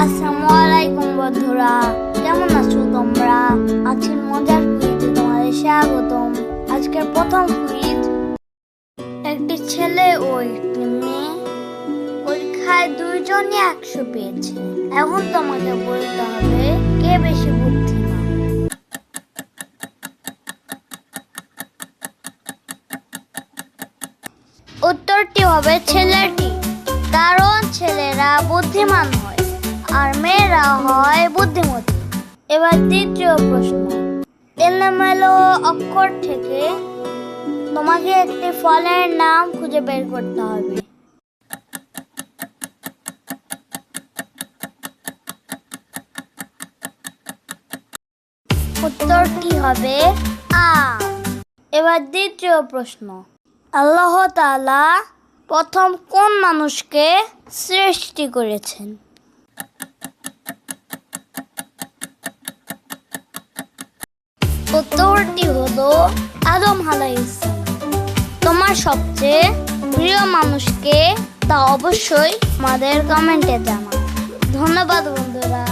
আসসালামু আলাইকুম বন্ধুরা, কেমন আছো তোমরা? আজকের মজার কুইজে তোমাদের স্বাগতম। আজকের প্রথম কুইজ, একটি ছেলে ও একটি মেয়ে পরীক্ষায় দুইজনই 100 পেয়েছে। এখন তোমাকে বলতে হবে কে বেশি বুদ্ধিমান। উত্তরটি হবে ছেলেটি, কারণ ছেলেরা বুদ্ধিমান হয় আর মেয়েরা হয় বুদ্ধিমতী। এবার দ্বিতীয় প্রশ্ন, এলোমেলো অক্ষর থেকে তোমাকে একটি ফলের নাম খুঁজে বের করতে হবে। উত্তরটি হবে আম। এবার দ্বিতীয় প্রশ্ন, আল্লাহ তাআলা প্রথম কোন মানুষকে সৃষ্টি করেছেন? উত্তরটি হলো আদম আলাইহিস সালাম। তোমার সবচেয়ে প্রিয় মানুষকে তা অবশ্যই আমাদের কমেন্টে জানাও। ধন্যবাদ বন্ধুরা।